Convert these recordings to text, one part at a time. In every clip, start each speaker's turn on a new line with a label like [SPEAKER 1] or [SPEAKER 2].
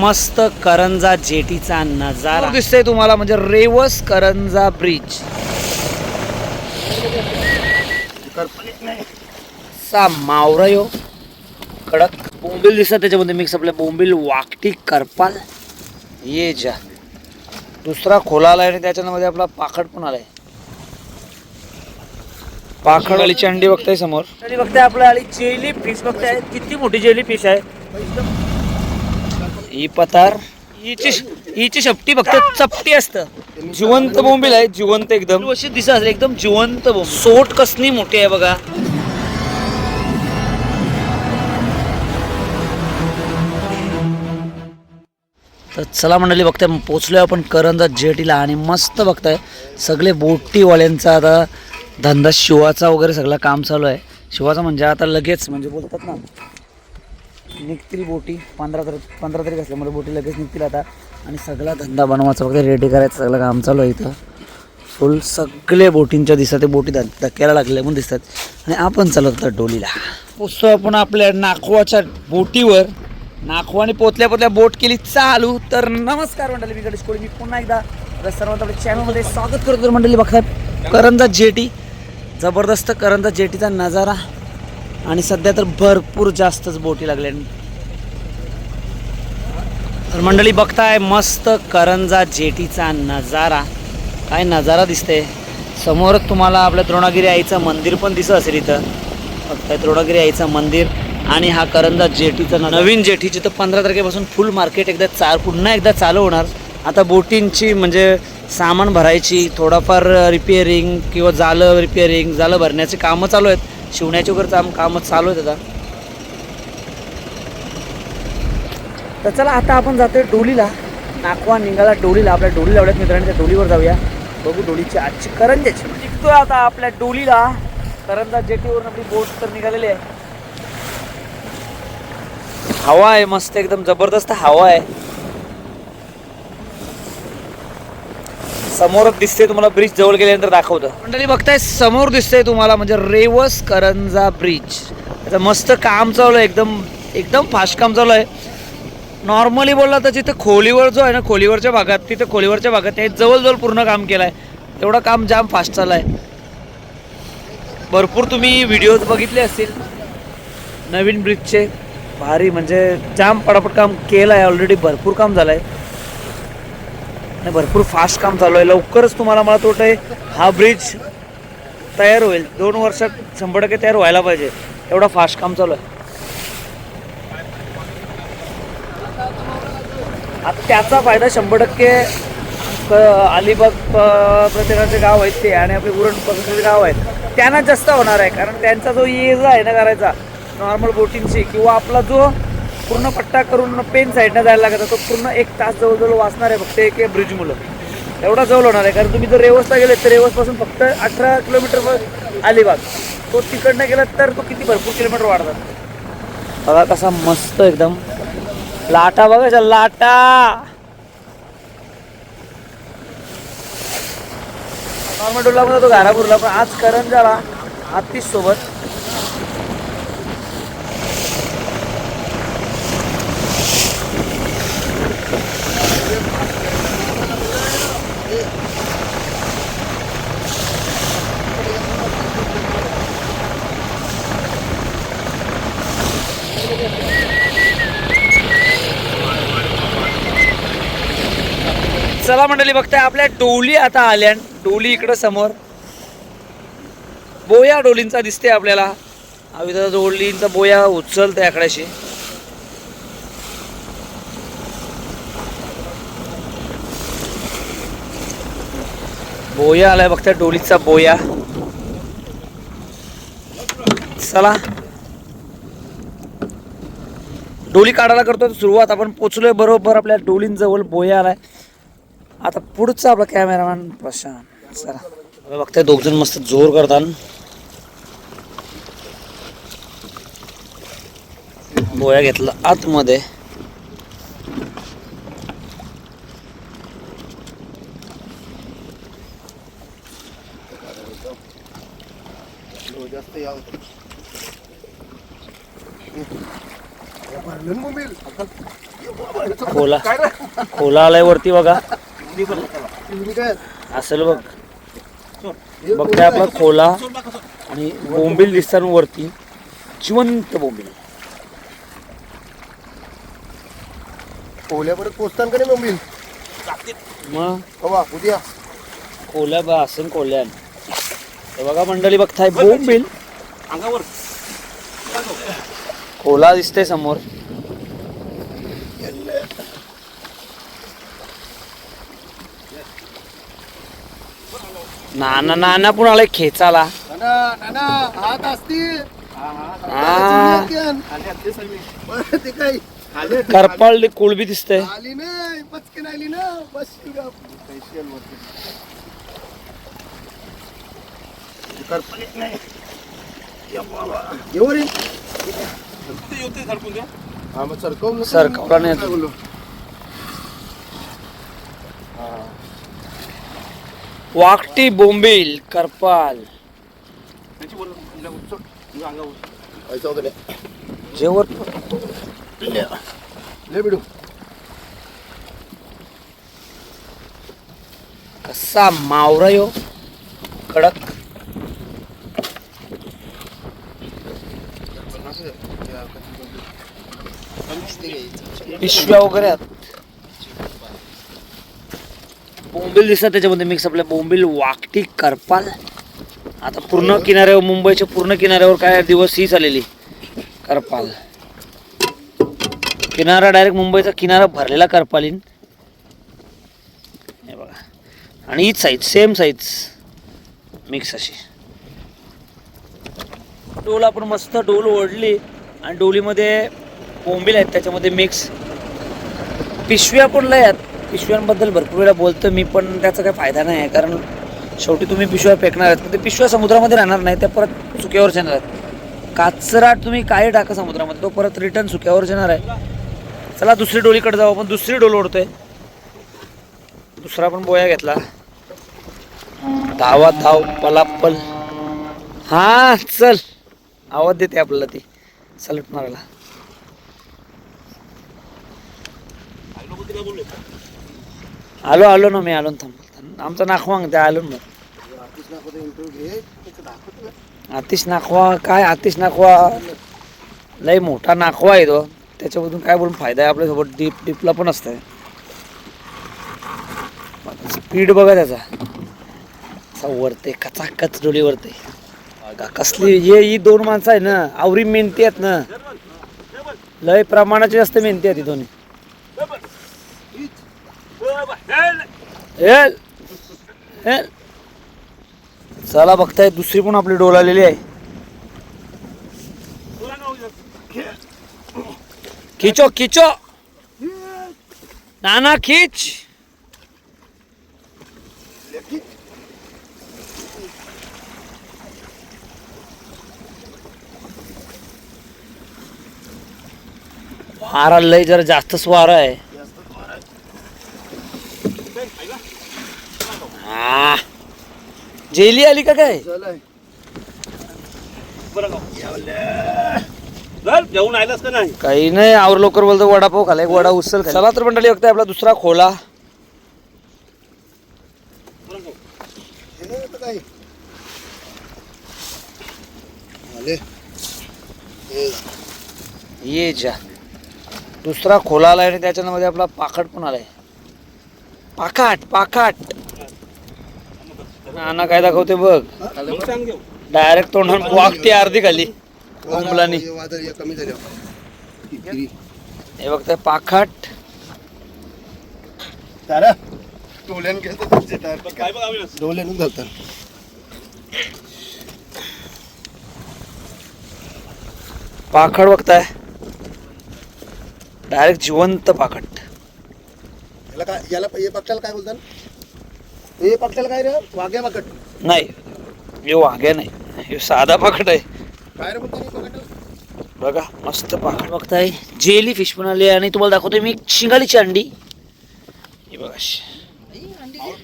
[SPEAKER 1] मस्त करंजा जेटीचा नजारा दिसतोय तुम्हाला, म्हणजे रेवस करंजा ब्रिज. सा मावरा यो कडक बोंबील दिसतात, त्याच्यामध्ये मिक्स आपल्या बोंबील, वाकटी, करपाल, ये जा. दुसरा खोला आलाय आणि त्याच्यामध्ये आपला पाखड पण आलाय. पाखड आली अंडी बघताय समोर, बघताय आपल्या आली जेली फिश बघताय, किती मोठी जेली फिश आहे ही. पतार हिची शेपटी बघताय चपटी असतं. जिवंत बोंबील आहे, जिवंत एकदम अशी दिसत, एकदम जिवंत बोंबील. सोट कसली मोठी आहे बघा. तर चला मंडळी, बघताय पोचलोय आपण करंजा जेटीला आणि मस्त बघताय सगळे बोटीवाल्यांचा आता धंदा शिवाचा वगैरे सगळं काम चालू आहे. शिवाचा म्हणजे आता लगेच म्हणजे बोलतात ना, निघतील बोटी 15 तारीख असल्यामुळे बोटी लगेच निघतील आता. आणि सगळा धंदा बनवायचा वगैरे रेडी करायचं सगळं काम चालू आहे इथं. फुल सगळे बोटींच्या दिसतात, ते बोटी धक्क्याला लागले पण दिसतात. आणि आपण चालत होतो डोलीला. पोचतो आपण आपल्या नाखवाच्या बोटीवर. नाखवाने पोचल्या बोट केली चालू. तर नमस्कार मंडळी, मी गणेश कोळी. मी पुन्हा एकदा सर्वांचं आपल्या चॅनलमध्ये स्वागत करतो. मंडळी बघताय करंजा जेटी, जबरदस्त करंजा जेटीचा नजारा. आणि सध्या तर भरपूर जास्तच बोटी लागल्या. तर मंडळी बघताय मस्त करंजा जेटीचा नजारा. काय नजारा दिसते समोरच तुम्हाला. आपल्या द्रोणागिरी आईचं मंदिर पण दिसत असेल इथं. बघताय द्रोणागिरी आईचं मंदिर आणि हा करंजा जेटीचा नवीन जेटीची. तर 15 तारखेपासून फुल मार्केट पुन्हा एकदा चालू होणार. आता बोटींची म्हणजे सामान भरायची, थोडाफार रिपेअरिंग किंवा जाळं रिपेअरिंग, जाळं भरण्याचे कामं चालू आहेत. शिवण्याचे वगैरे कामं चालू आहेत आता. तर चला आता आपण जातोय डोलीला. नाखवा निघाला डोलीला. आपल्या डोली लावल्यात मित्रांनी, त्या डोलीवर जाऊया. बघू डोलीची आजची करंजाची. निघतोय आता आपल्या डोलीला. करंजा जेटीवरून आपली बोट तर निघालेली आहे. हवा आहे मस्त, एकदम जबरदस्त हवा आहे. समोरच दिसते तुम्हाला ब्रिज. जवळ गेल्यानंतर दाखवतं. मंडळी बघताय समोर दिसतंय तुम्हाला म्हणजे रेवस करंजा ब्रिज. आता मस्त काम चालू आहे, एकदम फास्ट काम चालू आहे. नॉर्मली बोलला तर जिथे खोलीवर जो आहे ना, खोलीवरच्या भागात ते जवळजवळ पूर्ण काम केलं आहे. एवढं काम जाम फास्ट चालू आहे. भरपूर तुम्ही व्हिडिओज बघितले असतील नवीन ब्रिजचे. भारी म्हणजे जाम पटापट काम केलं आहे. ऑलरेडी भरपूर काम झालं आहे आणि भरपूर फास्ट काम चालू आहे. लवकरच तुम्हाला मला वाटतंय हा ब्रिज तयार होईल. 2 वर्षात 100% तयार व्हायला पाहिजे, एवढा फास्ट काम चालू आहे. आता त्याचा फायदा 100% अलिबाग प्रतिकाचे गाव आहेत ते आणि आपले उरण प्रतिकाचे गाव आहेत त्यांना जास्त होणार आहे. कारण त्यांचा जो ये जा आहे ना करायचा नॉर्मल बोटिंगची, किंवा आपला जो पूर्ण पट्टा करून पेन साईडनं जायला लागत तो पूर्ण 1 तास जवळजवळ वाचणार आहे फक्त एक ब्रिज मुलं. एवढा जवळ होणार आहे. कारण तुम्ही जर रेवसला गेले तर रेवसपासून फक्त 18 किलोमीटर अलिबाग. तो तिकडनं गेला तर तो किती भरपूर किलोमीटर वाढतात. बघा कसा मस्त एकदम लाटा बघायच्या लाटा. नॉर्मल डोला पण तो घारापूरला, पण आज करंजाला आतिश सोबत. चला मंडळी बघताय आपल्या डोली आता आल्या. डोली इकडं समोर बोया डोलींचा दिसते आपल्याला. आविदा डोलींचा बोया उचलते आकड्याशी. बोया आलाय बघताय, डोलीचा बोया. चला डोली काढायला करतो सुरुवात. आपण पोचलोय बरोबर आपल्या डोलींजवळ. बोया आलाय. आता पुढचा आपला कॅमेरामॅन प्रशांत. चला बघताय 2 जण मस्त जोर करतात. बोया घेतला आतमध्ये. खोला खोला आलाय वरती बघा. असेल बघ. बघताय आपला खोला आणि बोंबील दिसतात वरती, जिवंत बोंबील.
[SPEAKER 2] खोल्या परत पोचताना का नाही बोंबील
[SPEAKER 1] मग
[SPEAKER 2] हवा उद्या
[SPEAKER 1] खोल्या बा असेल खोल्या. हे बघा मंडळी बघताय बोंबील
[SPEAKER 3] अंगावर
[SPEAKER 1] खोला दिसते समोर. नाना नाना पण आलाय खेचाला.
[SPEAKER 2] नाना नाना हात असतील
[SPEAKER 1] हा
[SPEAKER 2] ते काय
[SPEAKER 1] करपाळ कोळबी दिसतंय.
[SPEAKER 2] आली नाही पचकन आली ना बस एवढी
[SPEAKER 3] येते झडकून द्या.
[SPEAKER 2] हा मग सरकवलं
[SPEAKER 1] सरकवला नाही
[SPEAKER 2] काय बोललो
[SPEAKER 1] वाकटी बोंबील करपाल
[SPEAKER 3] त्यांची बोल अंगावर
[SPEAKER 2] पैसा वगैरे
[SPEAKER 1] जेवण
[SPEAKER 2] ले बिडू
[SPEAKER 1] कसा मावरा यो कडक. पिशव्या वगैरे आहेत. बोंबील दिसतात त्याच्यामध्ये मिक्स. आपल्या बोंबील वाकटी करपाल. आता पूर्ण किनाऱ्यावर मुंबईच्या पूर्ण किनाऱ्यावर काय दिवस ही चाललेली करपाल. किनारा डायरेक्ट मुंबईचा किनारा भरलेला करपालीन. हे बघा आणि हीच साईज सेम साईज मिक्स अशी. डोल आपण मस्त डोल ओढली आणि डोलीमध्ये बोंबील आहेत त्याच्यामध्ये मिक्स. पिशव्या पण लय आहेत. पिशव्यांबद्दल भरपूर वेळा बोलतो मी, पण त्याचा काही फायदा नाही आहे. कारण शेवटी तुम्ही पिशव्या फेकणार आहेत पण ते पिशव्या समुद्रामध्ये राहणार नाही, त्या परत सुक्यावर येणार आहेत. काचरा तुम्ही काय टाका समुद्रामध्ये तो परत रिटर्न सुक्यावर येणार आहे. चला दुसरी डोलीकडे जाऊ. आपण दुसरी डोल ओढतोय. दुसरा पण बोया घेतला. धावा धाव पलापल. हा चल आवाज देते आपल्याला ती सलट मारायला. आलो आलो ना मी आलो ना. थांब आमचा नाखवा ते आलो ना. आतिश नाखवा काय आतिश नाखवा लय मोठा नाखवा आहे तो. त्याच्यामधून काय बोलून फायदा आहे आपल्यासोबत. डीपला पण असतंय. स्पीड बघा त्याचा असा वरते कचाकच डोली वरते. कसली ही दोन माणसं आहे ना आवरी मेहनती आहेत ना. लय प्रमाणाची जास्त मेहनती आहेत ही दोन्ही. चला बघताय दुसरी पण आपली डोल आलेली आहे. खिचो खिचो नाना खिच. वारा लय जरा जास्तच वारा आहे. हा जेली आली का काय.
[SPEAKER 3] जेवून आलास का नाही.
[SPEAKER 1] काही नाही आवर लवकर बोलतो वडापाव खाला. एक वडा उचल. चला तर मंडळी बघताय आपला दुसरा खोला. ये जा दुसरा खोला आलाय आणि त्याच्यामध्ये आपला पाखट पण आलाय. पाखाट पाखाट. नाना काय दाखवते बघ. डायरेक्ट तोंडावर वागते अर्धी खाली बोंबलानी.
[SPEAKER 2] कमी झाले
[SPEAKER 1] हे बघताय पाखाट.
[SPEAKER 2] डोल्यान
[SPEAKER 3] काय बघ आम्ही
[SPEAKER 2] डोल्यानच घालतात.
[SPEAKER 1] पाखड बघताय डायरेक्ट जिवंत पाखट.
[SPEAKER 2] याला काय याला हे पक्षाला काय बोलतात. हे पक्षाला काय रे वाघ्या पाकट
[SPEAKER 1] नाही हे वाघ्या नाही. हे साधा पाखट आहे.
[SPEAKER 2] काय रे बोलतात
[SPEAKER 1] बघा मस्त पाखड बघताय. जेली फिश पण आली आणि तुम्हाला दाखवतोय मी शिंगालीची अंडी. हे बघा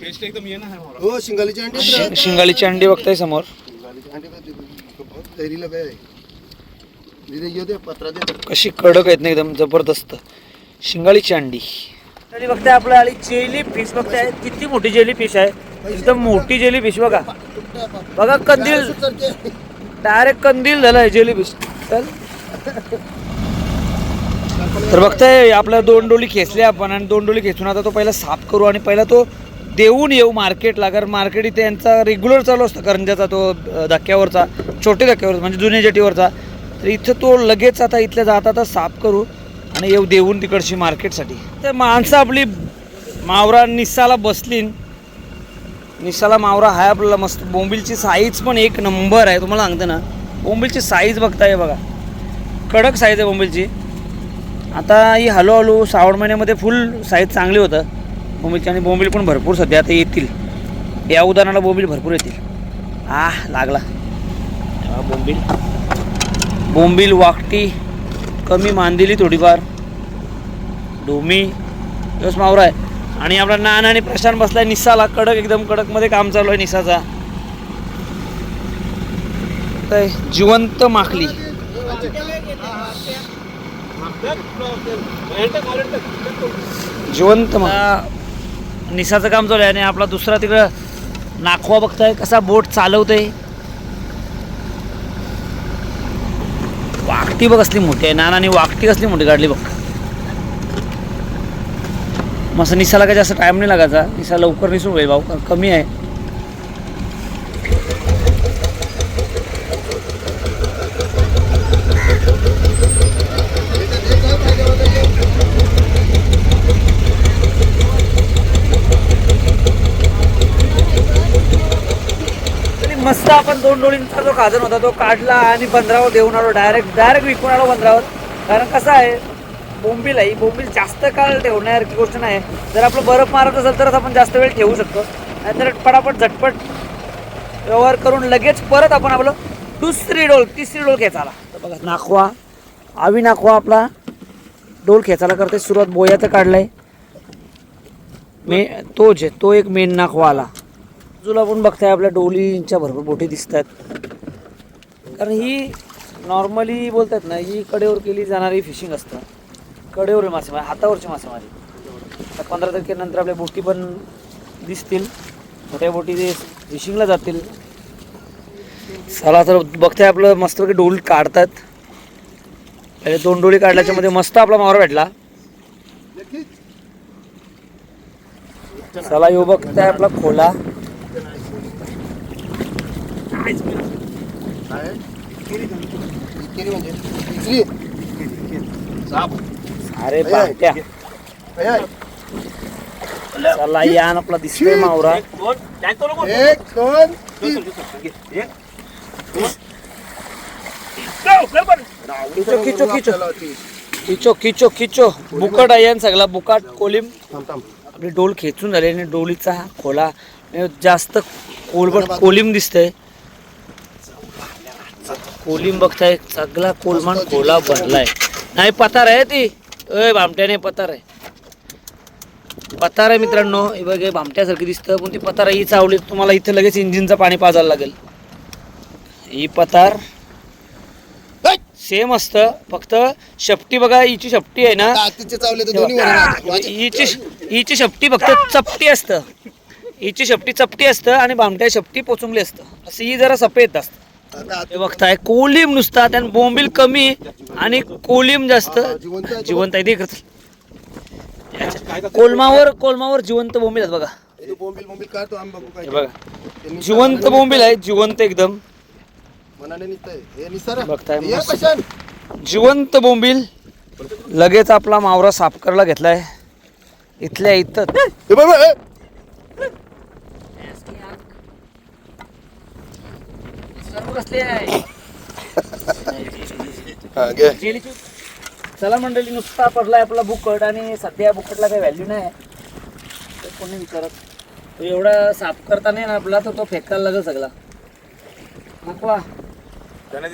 [SPEAKER 3] टेस्ट एकदम ये ना है मोरा.
[SPEAKER 2] हो शिंगालीची अंडी.
[SPEAKER 1] शिंगालीची अंडी बघताय समोर.
[SPEAKER 2] शिंगालीची अंडी तैरीला काय दिले घेऊ दे पत्रा दे.
[SPEAKER 1] कशी कडक आहेत ना एकदम जबरदस्त. शिंगाळीची अंडी. तरी बघताय आपल्या आली जेली फिश बघताय किती मोठी जेली फिश आहे. एकदम मोठी जेली फिश बघा. बघा कंदील डायरेक्ट कंदील झालाय जेली फिश. चल तर बघताय आपल्या 2 डोली खेचल्या आपण आणि 2 डोली खेचून आता तो पहिला साफ करू आणि पहिला तो देऊन येऊ मार्केटला. कारण मार्केट इथे यांचा रेग्युलर चालू असतो करंजाचा तो धक्क्यावरचा छोटे धक्क्यावरचा म्हणजे जुन्या जेटीवरचा. तर इथं तो लगेच आता इथल्या जाता आता साफ करू आणि येऊ देऊन तिकडची मार्केटसाठी. तर माणसं आपली मावरा निस्साला बसली. निस्साला मावरा आहे आपल्याला मस्त. बोंबिलची साईज पण एक नंबर आहे तुम्हाला सांगते ना. बोंबिलची साईज बघताय बघा कडक साईज आहे बोंबिलची. आता ही हळूहळू श्रावण महिन्यामध्ये फुल साईज चांगली होतं बोंबिलची आणि बोंबील पण भरपूर सध्या आता येतील. या उदाहरणाला बोंबील भरपूर येतील. लागला बोंबील. बोंबील वाकटी कमी मांदिली थोडीफार डोमी यस मावरा आहे. आणि आपला नान आणि प्रशांत बसलाय निस्साला कडक एकदम कडकमध्ये काम चालू आहे निस्साचा. तर जिवंत माकली जिवंत निसाचं काम चालू आहे. आणि आपला दुसरा तिकडं नाखवा बघताय कसा बोट चालवतोय. वाकटी बघ कसली मोठी आहे. नानाने वाकटी कसली मोठी काढली बघ. मस्त निसाला काय जास्त टाइम नाही लागायचा. निसा लवकर निसून होईल भाऊ कमी आहे. मस्त आपण 2 डोळींचा जो खाजन होता तो काढला आणि 15वर देऊन आलो. डायरेक्ट विकून आलो 15वर. कारण कसं आहे बोंबील आहे. बोंबील जास्त काळ ठेवण्यासारखी गोष्ट नाही. जर आपलं बर्फ मारत असेल तरच आपण जास्त वेळ ठेवू शकतो. नाहीतर पटापट झटपट व्यवहार करून लगेच परत आपण आपलं तिसरी डोल खेचायला. तर बघा नाखवा आवी नाखवा आपला डोल खेचायला करते सुरुवात. बोयाचं काढलाय तो एक मेन नाखवा आला. बाजूला पण बघताय आपल्या डोलींच्या भरपूर बोटी दिसतात. कारण ही नॉर्मली बोलतात ना ही कडेवर केली जाणारी फिशिंग असतं. कडेवर मासेमारी हातावरची मासेमारी. तर 15 तारखेनंतर आपल्या बोटी पण दिसतील. मोठ्या बोटी ते फिशिंगला जातील. चला तर बघताय आपलं मस्तपैकी डोली काढतात. पहिले 2 डोली काढल्याच्या मध्ये मस्त आपला मावरा भेटला. चला यो बघताय आपला खोला. अरे बाट्या चला यान आपला दिसतोय मावरा. खिचो बुकट आहे यान सगळा बुकाट कोलिम. आपली डोल खेचून झाली आणि डोलीचा खोला जास्त कोलबट कोलिम दिसतंय. कोलिम बघताय सगळा कोलमान खोला भरलाय. नाही पतार आहे ती भामट्याने पतार आहे. पतार आहे मित्रांनो. हे बघ भामट्यासारखी दिसतं पण ती पतार ही चावली तुम्हाला इथं लगेच इंजिनचं पाणी पाजायला लागेल. ही पतार सेम असतं फक्त शेपटी बघा. हिची शेपटी आहे ना हिची शेपटी फक्त चपटी असतं. हिची शेपटी चपटी असतं आणि भामट्या शेपटी पोचुंगली असतं. असं ही जरा सफेद असतं. हे बघताय कोलिम नुसता त्यानं बोंबील कमी आणि कोलिम जास्त जिवंत आहे. कोलमावर जिवंत बोंबील आहेत बघा. बघा जिवंत बोंबील आहे. जिवंत एकदम बघताय जिवंत बोंबील. लगेच आपला मावरा साफ करायला घेतलाय इथल्या इथं. चला मंडळी नुसता पडलाय आपला बुकट आणि सध्या बुकटला काही व्हॅल्यू नाही. कोणी विचारत एवढा साफ करता नाही ना आपला तर तो फेकायला लागेल सगळा. नको जाणे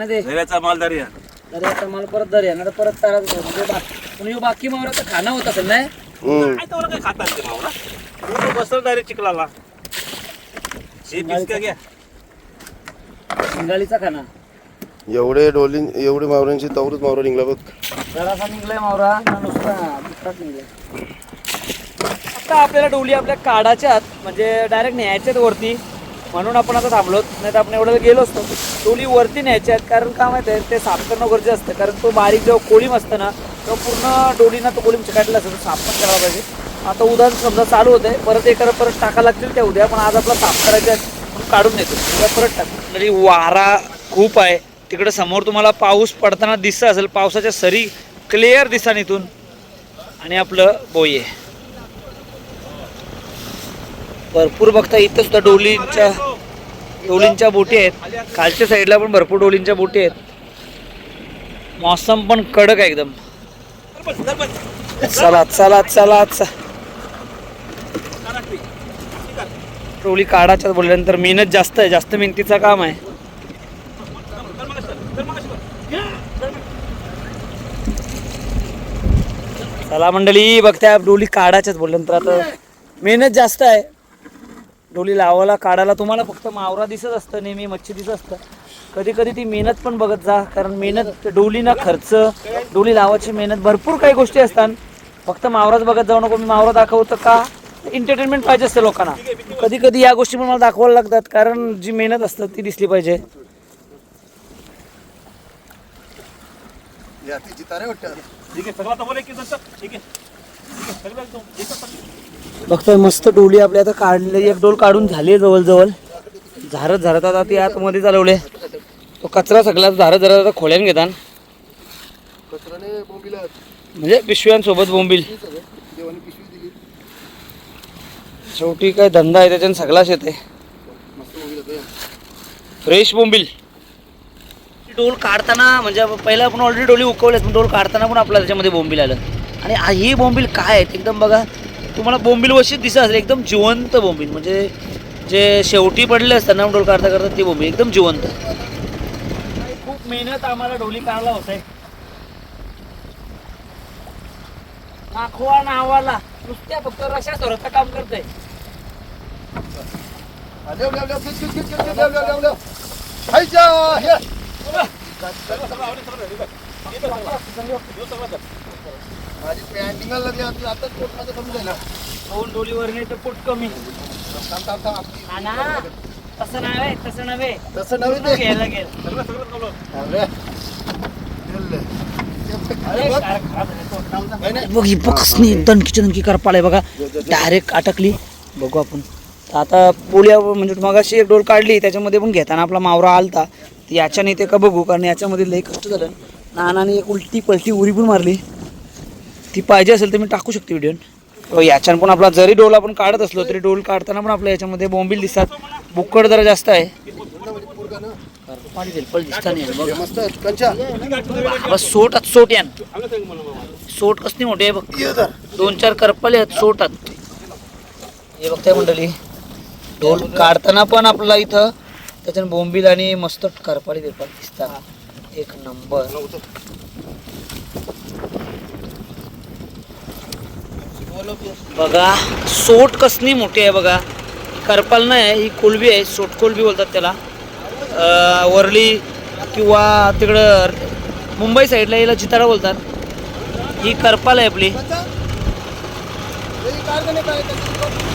[SPEAKER 1] दे दर्याचा माल परत दर्या ना परत तारा म्हणजे बाकी मावरा तर खाना होत असेल नाही.
[SPEAKER 3] चिखलाला
[SPEAKER 1] शिंगाळीचा खाना
[SPEAKER 2] एवढी मावऱ्यांची तवरच मावरा निघला बघ.
[SPEAKER 1] जरासा निघलाय मावरा ना नुसता दुसराच निघलाय. आता आपल्याला डोली आपल्या काढाच्या आत म्हणजे डायरेक्ट न्यायच्यात वरती, म्हणून आपण आता थांबलोत. नाही तर आपण एवढं गेलो असतो. डोली वरती न्यायच्या आहेत कारण काय माहिती आहे ते साफ करणं गरजेचं असतं. कारण तो बारीक जेव्हा कोळीम असतं ना तेव्हा पूर्ण डोलीना तो कोळीम चिकाटला असतो, साफ पण करायला पाहिजे. आता उद्या समजा चालू होते परत एखादं परत टाका लागतील त्या उद्या, पण आज आपला साफ करायचे म्हणून काढून देतो उद्या परत टाकू. तरी वारा खूप आहे तिकडे. समोर तुम्हाला पाऊस पडताना दिसत असेल, पावसाच्या सरी क्लिअर दिसतात इथून. आणि आपलं बोये भरपूर बघता इथं सुद्धा डोलींच्या बोटी आहेत. खालच्या साईडला पण भरपूर डोलींच्या बोटी आहेत. मौसम पण कडक आहे एकदम. चला चला चला डोली काढायच्या बोलल्यानंतर मेहनत जास्त आहे, जास्त मेहनतीचं काम आहे. चला मंडळी बघताय डोली काढायच्याच बोलल्यानंतर आता मेहनत जास्त आहे. डोली लावायला काढायला तुम्हाला फक्त मावरा दिसत असतं, नेहमी मच्छी दिसत असतं. कधी कधी ती मेहनत पण बघत जा, कारण मेहनत डोलीना खर्च, डोली लावायची मेहनत, भरपूर काही गोष्टी असतात. फक्त मावराच बघत जाऊ नको. मी मावरा दाखवतो का एंटरटेनमेंट पाहिजे असते लोकांना. कधी कधी या गोष्टी पण मला दाखवायला लागतात, कारण जी मेहनत असतात ती दिसली पाहिजे. बघतोय मस्त डोली आपल्या आता काढली. एक डोल काढून झाली जवळजवळ. झारत झारत आता ती आतमध्ये चालवले. तो कचरा सगळा झारत झारत आता खोल्यान घेतात, म्हणजे पिशव्यांसोबत बोंबील. शेवटी काय धंदा आहे त्याच्यानं सगळाच येते. फ्रेश बोंबील. डोल काढताना म्हणजे पहिला आपण ऑलरेडी डोली उकवल्यात, पण डोल काढताना पण आपल्याला त्याच्यामध्ये बोंबील आलं. आणि ही बोंबील काय आहेत एकदम बघा तुम्हाला बोंबील वशीत दिसत असेल, एकदम जिवंत बोंबील. म्हणजे जे शेवटी पडले असतात ना डोल काढता करता ते बोंबील एकदम जिवंत. खूप मेहनत आम्हाला डोली काढला होते. नाखवा नावाला नुसत्या फक्त रशा सोडता काम करते. दोन डोलीवर नाही तर पोट कमी. तसं नव्हे तसं नव्हे
[SPEAKER 2] तसं नव्हे
[SPEAKER 1] घ्यायला गेल. बघ कसली दणकीची दणकी करपाळ आहे बघा, डायरेक्ट अटकली. बघू आपण आता पोळ्या म्हणजे मगाशी एक डोल काढली त्याच्यामध्ये पण घेताना आपला मावरा आलता. याच्याने ते का बघू, कारण याच्यामध्ये लई कष्ट झालं. नानाने एक उलटी पलटी उरी पण मारली. ती पाहिजे असेल तर मी टाकू शकते व्हिडिओ. याच्यानं पण आपला जरी डोल आपण काढत असलो तरी डोल काढताना पण आपल्या याच्यामध्ये बोंबील दिसतात. बुक्कड जरा जास्त आहे. सोट यान सोट कसली मोठी आहे बघ. 2-4 करपाले आहेत सोटात. हे बघताय मंडळी डोल काढताना पण आपल्याला इथं त्याच्यानं बोंबील आणि मस्त करपाली बिरपाली दिसतात. एक नंबर. बघा सोट कसली मोठी आहे बघा. करपाल नाही ही कोलबी आहे, सोट कोलबी बोलतात त्याला. वरली किंवा तिकडं मुंबई साईडला याला जिताडा बोलतात. ही करपाल आहे आपली.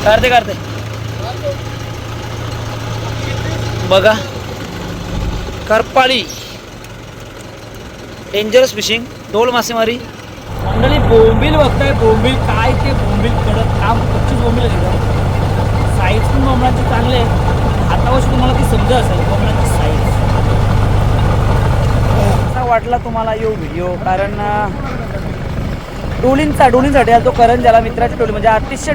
[SPEAKER 1] काढते बघा करपाळी. डेंजरस फिशिंग, डोल मासेमारी. मंडळी बोंबील बघताय. बोंबील काय ते बोंबील कडक काम कच्चीच बोंबील आहे. साईज पण बोंबलाची चांगले आहे. हातावरची तुम्हाला ती समजा असेल बोंबलाची साईज. कसा वाटला तुम्हाला यो व्हिडिओ, कारण डोलींसाठी आलो तो करंजाला मित्राची डोली म्हणजे अतिशय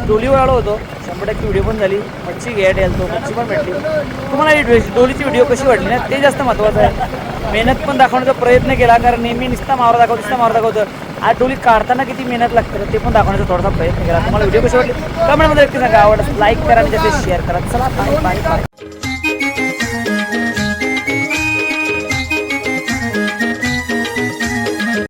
[SPEAKER 1] डोलीवर आलो होतो. 100% व्हिडिओ पण झाली. मच्छी घ्यायला यायला तो मच्छी पण भेटली. तुम्हाला ही डोलीची व्हिडिओ कशी वाटली ना ते जास्त महत्त्वाचं आहे. मेहनत पण दाखवण्याचा प्रयत्न केला, कारण नेहमी नुसता मावरा दाखवतो. आज डोली काढताना किती मेहनत लागते ते पण दाखवण्याचा थोडासा प्रयत्न केला. तुम्हाला व्हिडिओ कशी वाटली कमेंटमध्ये नक्की सांगा. आवडत लाईक करा आणि जास्त शेअर करा. चला बाय बाय बाय.